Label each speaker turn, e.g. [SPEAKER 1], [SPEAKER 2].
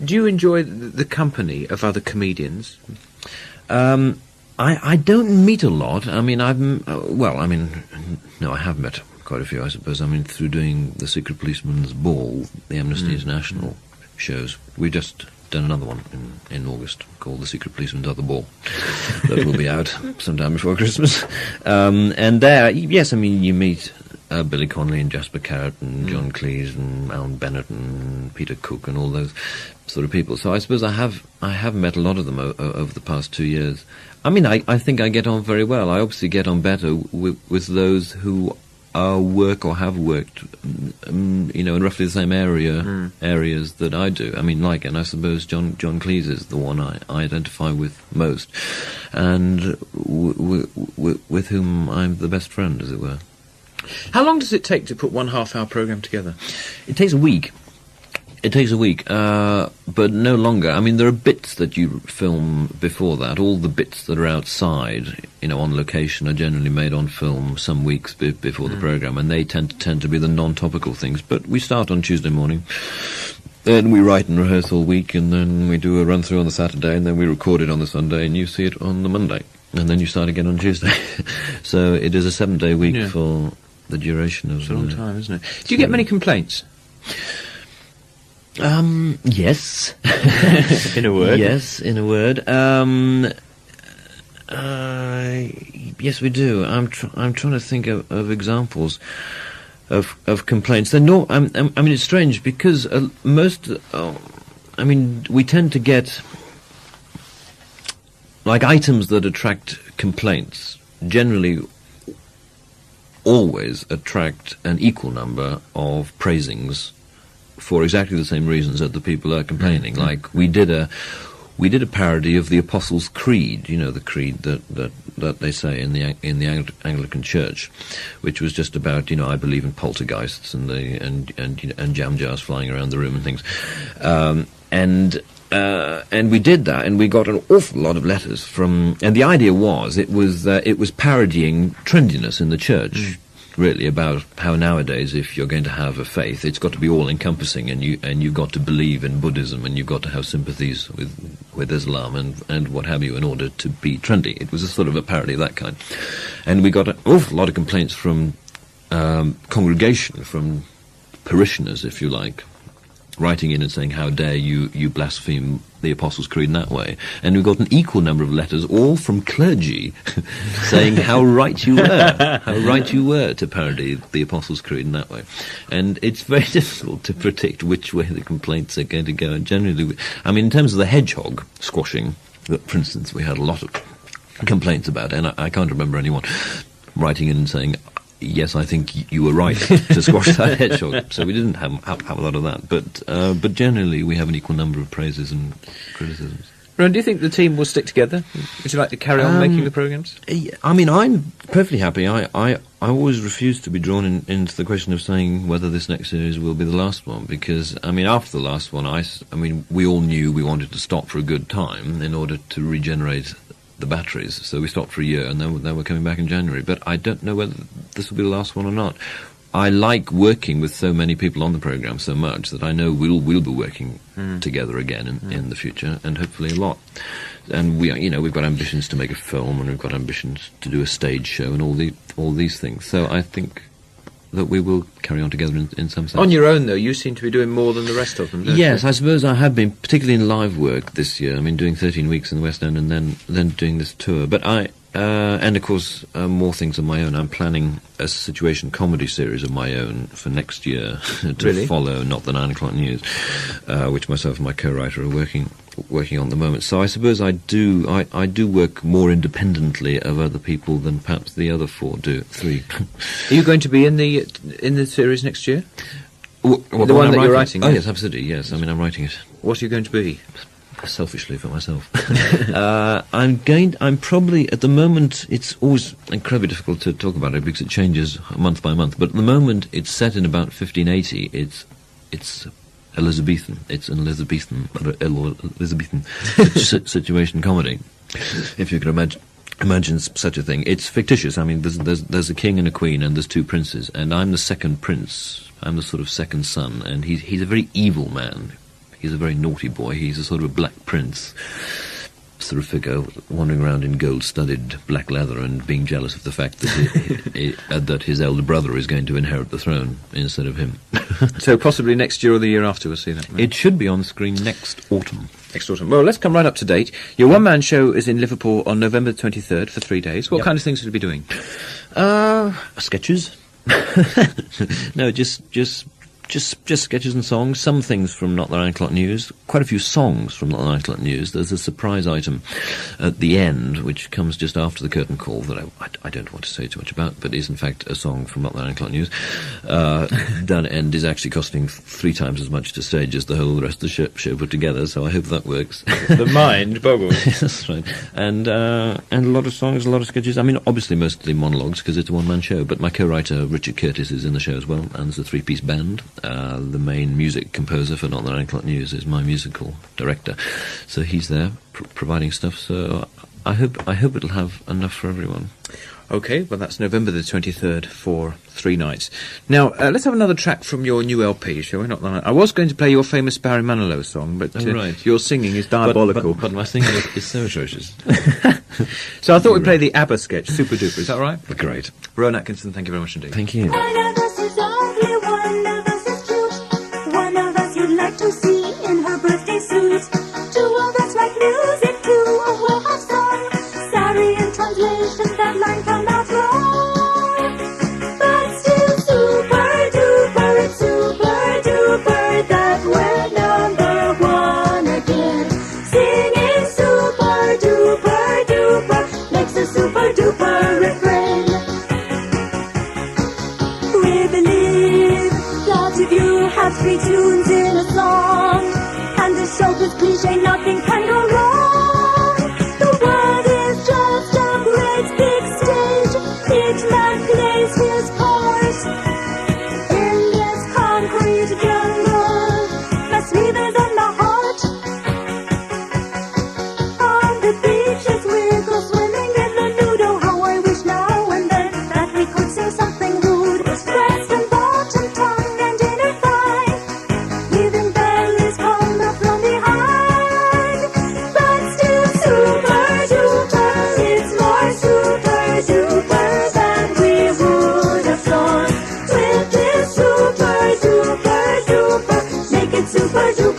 [SPEAKER 1] Do you enjoy the company of other comedians?
[SPEAKER 2] I don't meet a lot. I mean, no, I have met quite a few, I suppose. I mean, through doing the Secret Policeman's Ball, the Amnesty International shows. We just done another one in August called The Secret Policeman's Other Ball. That will be out sometime before Christmas. And there, yes, I mean, you meet Billy Connolly and Jasper Carrott and John Cleese and Alan Bennett and Peter Cook and all those sort of people. So I suppose I have met a lot of them over the past 2 years. I mean, I think I get on very well. I obviously get on better with those who work or have worked, in roughly the same areas that I do. I mean, and I suppose John Cleese is the one I identify with most, and with whom I'm the best friend, as it were.
[SPEAKER 1] How long does it take to put one half-hour programme together?
[SPEAKER 2] It takes a week. But no longer. I mean, there are bits that you film before that. All the bits that are outside, on location, are generally made on film some weeks before the programme, and they tend to be the non-topical things. But we start on Tuesday morning, then we write and rehearse all week, and then we do a run-through on the Saturday, and then we record it on the Sunday, and you see it on the Monday. And then you start again on Tuesday. So it is a 7-day week for the duration of...
[SPEAKER 1] It's a long time, isn't it? Do you get many complaints?
[SPEAKER 2] Yes.
[SPEAKER 1] In a word?
[SPEAKER 2] Yes, in a word. Yes, we do. I'm trying to think of examples of complaints. They're I mean, it's strange because we tend to get items that attract complaints generally always attract an equal number of praisings for exactly the same reasons that the people are complaining. Like we did a parody of the Apostles' Creed, the creed that they say in the Anglican Church, which was just about I believe in poltergeists and jam jars flying around the room and things, and we did that, and we got an awful lot of letters from. And the idea was it was parodying trendiness in the church. Really, about how nowadays, if you're going to have a faith, it's got to be all-encompassing, and you've got to believe in Buddhism, and you've got to have sympathies with Islam and what have you in order to be trendy. It was a sort of a parody of that kind, and we got an awful lot of complaints from congregation, from parishioners, if you like, writing in and saying, how dare you blaspheme the Apostles' Creed in that way. And we got an equal number of letters, all from clergy, saying how right you were to parody the Apostles' Creed in that way. And it's very difficult to predict which way the complaints are going to go. And generally, in terms of the hedgehog squashing, for instance, we had a lot of complaints about it, and I can't remember anyone writing in and saying, yes, I think you were right to squash that hedgehog. So we didn't have a lot of that. But generally, we have an equal number of praises and criticisms.
[SPEAKER 1] Rowan, do you think the team will stick together? Would you like to carry on making the programmes?
[SPEAKER 2] I mean, I'm perfectly happy. I always refuse to be drawn into the question of saying whether this next series will be the last one, because, after the last one, we all knew we wanted to stop for a good time in order to regenerate the batteries, so we stopped for a year, and then we're coming back in January. But I don't know whether this will be the last one or not. I like working with so many people on the programme so much that I know we'll be working together again in the future, and hopefully a lot. And we've got ambitions to make a film, and we've got ambitions to do a stage show, and all these things. So I think that we will carry on together in some sense.
[SPEAKER 1] On your own, though, you seem to be doing more than the rest of them, don't you?
[SPEAKER 2] Yes, I suppose I have been, particularly in live work this year. Doing 13 weeks in the West End and then doing this tour. But and of course, more things on my own. I'm planning a situation comedy series of my own for next year to follow Not the 9 O'Clock News, which myself and my co-writer are working on at the moment. So I suppose I do work more independently of other people than perhaps the other three.
[SPEAKER 1] Are you going to be in the series next year?
[SPEAKER 2] The
[SPEAKER 1] one that you're writing?
[SPEAKER 2] Oh yes, absolutely. Yes, I'm writing it.
[SPEAKER 1] What are you going to be?
[SPEAKER 2] Selfishly for myself. I'm probably, at the moment, it's always incredibly difficult to talk about it because it changes month by month, but at the moment it's set in about 1580. It's Elizabethan. It's an Elizabethan situation comedy, if you can imagine such a thing. It's fictitious. There's a king and a queen, and there's two princes, and I'm the second prince. I'm the sort of second son, and he's a very evil man. He's a very naughty boy. He's a sort of a black prince sort of figure, wandering around in gold-studded black leather and being jealous of the fact that that his elder brother is going to inherit the throne instead of him.
[SPEAKER 1] So possibly next year or the year after we'll see that. Right?
[SPEAKER 2] It should be on screen next autumn.
[SPEAKER 1] Next autumn. Well, let's come right up to date. Your one-man show is in Liverpool on November the 23rd for 3 days. What kind of things will you be doing?
[SPEAKER 2] Sketches. No, just sketches and songs. Some things from Not the 9 O'Clock News. Quite a few songs from Not the 9 O'Clock News. There's a surprise item at the end, which comes just after the curtain call that I don't want to say too much about, but is in fact a song from Not the 9 O'Clock News. Done and is actually costing 3 times as much to stage as the whole rest of the show put together. So I hope that works.
[SPEAKER 1] The mind boggles.
[SPEAKER 2] That's right. And a lot of songs, a lot of sketches. I mean, obviously mostly monologues because it's a one-man show. But my co-writer Richard Curtis is in the show as well, and there's a 3-piece band. The main music composer for Not the 9 O'Clock News is my musical director, so he's there providing stuff. So I hope it'll have enough for everyone.
[SPEAKER 1] Okay, well that's November the 23rd for 3 nights. Now let's have another track from your new LP, shall we? Not that I was going to play your famous Barry Manilow song, but
[SPEAKER 2] right.
[SPEAKER 1] Your singing is diabolical.
[SPEAKER 2] But my singing is so atrocious.
[SPEAKER 1] So I thought we'd play the ABBA sketch, Super Duper. Is that all right?
[SPEAKER 2] Great.
[SPEAKER 1] Rowan Atkinson, thank you very much indeed.
[SPEAKER 2] Thank you.
[SPEAKER 3] One of us is ugly, one of us is cute. One of us you'd like to see in her birthday suit. 2 of us like music, 2 will have song. Sorry, in translation, that line come out wrong. But still super duper, it's super duper that we're number 1 again. Singing super duper duper makes a super duper refrain. We believe that if you have 3 tunes in a song, and the show is cliche, nothing can go wrong. The world is just a great big stage. Each man plays his part in this concrete jungle. My sleeve is in my heart. On the beaches we go swimming in the nude. Oh, how I wish now and then that we could say something rude. Breast and bottom, tongue and inner thigh, leaving bellies come up from behind. But still super duper, it's more super duper than we would have thought. With this super duper duper, make it super duper.